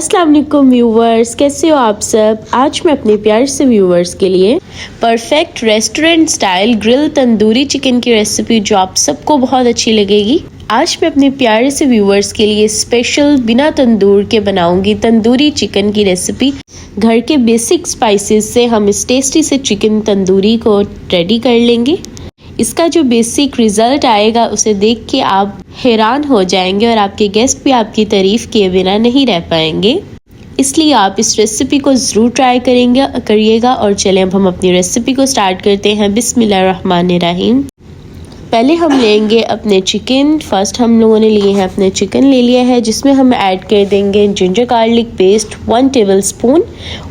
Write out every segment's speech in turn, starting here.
अस्सलाम वालेकुम व्यूवर्स, कैसे हो आप सब। आज मैं अपने प्यार से व्यूवर्स के लिए perfect restaurant style grill tandoori chicken की रेसिपी जो आप सबको बहुत अच्छी लगेगी, आज मैं अपने प्यारे से व्यूवर्स के लिए स्पेशल बिना तंदूर के बनाऊंगी तंदूरी चिकन की रेसिपी। घर के बेसिक स्पाइसेस से हम इस टेस्टी से चिकन तंदूरी को रेडी कर लेंगे। इसका जो बेसिक रिजल्ट आएगा उसे देख के आप हैरान हो जाएंगे और आपके गेस्ट भी आपकी तारीफ किए बिना नहीं रह पाएंगे। इसलिए आप इस रेसिपी को ज़रूर ट्राई करिएगा। और चलें अब हम अपनी रेसिपी को स्टार्ट करते हैं। बिस्मिल्लाहिर्रहमानिर्रहीम। पहले हम लेंगे अपने चिकन। फर्स्ट हम लोगों ने लिए हैं अपने चिकन ले लिया है, जिसमें हम ऐड कर देंगे जिंजर गार्लिक पेस्ट 1 टेबलस्पून।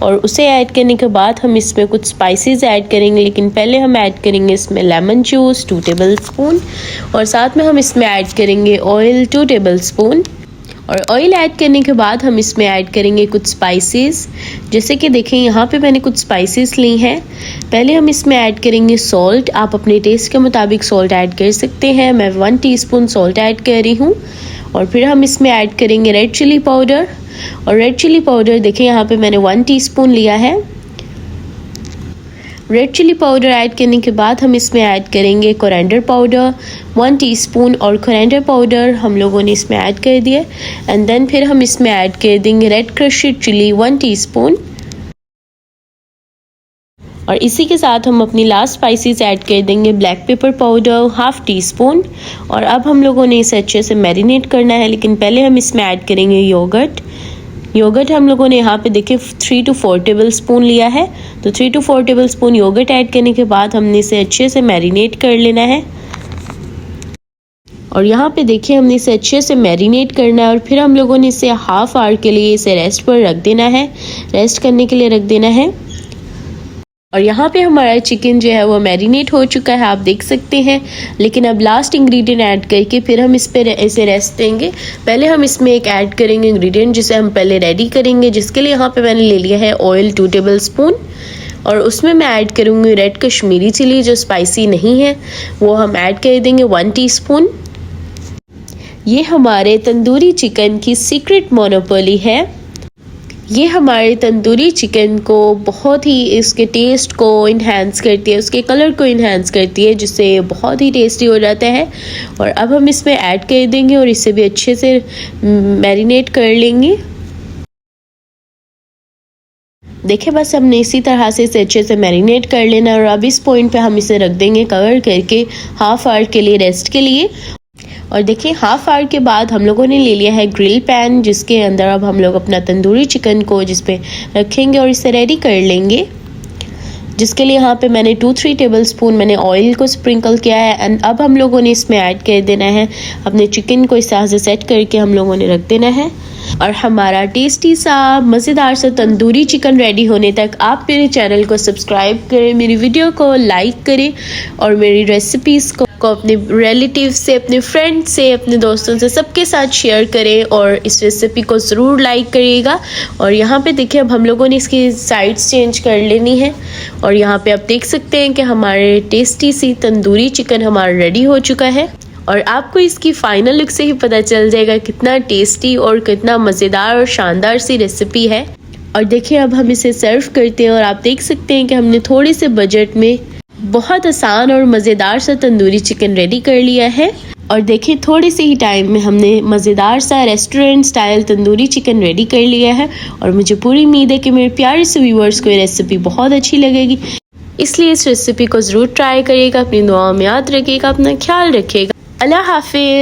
और उसे ऐड करने के बाद हम इसमें कुछ स्पाइसेस ऐड करेंगे, लेकिन पहले हम ऐड करेंगे इसमें लेमन जूस 2 टेबलस्पून। और साथ में हम इसमें ऐड करेंगे ऑयल 2 टेबलस्पून। और ऑयल ऐड करने के बाद हम इसमें ऐड करेंगे कुछ स्पाइसेस, जैसे कि देखें यहाँ पे मैंने कुछ स्पाइसेस ली हैं। पहले हम इसमें ऐड करेंगे सॉल्ट। आप अपने टेस्ट के मुताबिक सॉल्ट ऐड कर सकते हैं। मैं 1 टीस्पून सॉल्ट ऐड कर रही हूँ। और फिर हम इसमें ऐड करेंगे रेड चिली पाउडर। और रेड चिली पाउडर देखें यहाँ पे मैंने 1 टीस्पून लिया है। रेड चिली पाउडर ऐड करने के बाद हम इसमें ऐड करेंगे कोरिएंडर पाउडर 1 टीस्पून। और कोरिएंडर पाउडर हम लोगों ने इसमें ऐड कर दिया। एंड देन फिर हम इसमें ऐड कर देंगे रेड क्रश्ड चिली 1 टीस्पून। और इसी के साथ हम अपनी लास्ट स्पाइसेस ऐड कर देंगे ब्लैक पेपर पाउडर 1/2 टीस्पून। और अब हम लोगों ने इसे अच्छे से मैरिनेट करना है, लेकिन पहले हम इसमें ऐड करेंगे योगर्ट हम लोगों ने यहाँ पे देखिए 3 to 4 टेबलस्पून लिया है। तो 3 to 4 टेबलस्पून योगर्ट ऐड करने के बाद हमने इसे अच्छे से मैरिनेट कर लेना है। और यहाँ पे देखिए हमने इसे अच्छे से मैरिनेट करना है। और फिर हम लोगों ने इसे हाफ आवर के लिए इसे रेस्ट पर रख देना है, रेस्ट करने के लिए रख देना है। और यहाँ पे हमारा चिकन जो है वो मैरिनेट हो चुका है, आप देख सकते हैं। लेकिन अब लास्ट इंग्रेडिएंट ऐड करके फिर हम इसे रेस्ट देंगे। पहले हम इसमें एक ऐड करेंगे इंग्रेडिएंट जिसे हम पहले रेडी करेंगे, जिसके लिए यहाँ पे मैंने ले लिया है ऑयल 2 टेबलस्पून। और उसमें मैं ऐड करूँगी रेड कश्मीरी चिली जो स्पाइसी नहीं है, वो हम ऐड कर देंगे 1 टीस्पून। ये हमारे तंदूरी चिकन की सीक्रेट मोनोपोली है। ये हमारे तंदूरी चिकन को बहुत ही इसके टेस्ट को इन्हेंस करती है, उसके कलर को इन्हेंस करती है, जिससे बहुत ही टेस्टी हो जाता है। और अब हम इसमें ऐड कर देंगे और इसे भी अच्छे से मैरिनेट कर लेंगे। देखिए बस हमने इसी तरह से इसे अच्छे से मैरिनेट कर लेना। और अब इस पॉइंट पे हम इसे रख देंगे कवर करके हाफ आवर के लिए रेस्ट के लिए। और देखिए हाफ आवर के बाद हम लोगों ने ले लिया है ग्रिल पैन, जिसके अंदर अब हम लोग अपना तंदूरी चिकन को जिस पे रखेंगे और इसे रेडी कर लेंगे। जिसके लिए यहाँ पे मैंने 2-3 टेबलस्पून मैंने ऑयल को स्प्रिंकल किया है। एंड अब हम लोगों ने इसमें ऐड कर देना है अपने चिकन को, इस तरह से सेट करके हम लोगों ने रख देना है। और हमारा टेस्टी सा मज़ेदार सा तंदूरी चिकन रेडी होने तक आप मेरे चैनल को सब्सक्राइब करें, मेरी वीडियो को लाइक करें और मेरी रेसिपीज़ को अपने रिलेटिव से, अपने फ्रेंड से, अपने दोस्तों से सबके साथ शेयर करें। और इस रेसिपी को ज़रूर लाइक करिएगा। और यहाँ पे देखिए अब हम लोगों ने इसकी साइड्स चेंज कर लेनी है। और यहाँ पे आप देख सकते हैं कि हमारे टेस्टी सी तंदूरी चिकन हमारा रेडी हो चुका है। और आपको इसकी फाइनल लुक से ही पता चल जाएगा कितना टेस्टी और कितना मज़ेदार और शानदार सी रेसिपी है। और देखिए अब हम इसे सर्व करते हैं। और आप देख सकते हैं कि हमने थोड़े से बजट में बहुत आसान और मज़ेदार सा तंदूरी चिकन रेडी कर लिया है। और देखिए थोड़े से ही टाइम में हमने मज़ेदार सा restaurant style tandoori chicken ready कर लिया है। और मुझे पूरी उम्मीद है कि मेरे प्यारे से व्यूवर्स को ये रेसिपी बहुत अच्छी लगेगी, इसलिए इस रेसिपी को ज़रूर ट्राई करिएगा। अपनी दुआओं में याद रखिएगा, अपना ख्याल रखिएगा। अल्लाह हाफिज़।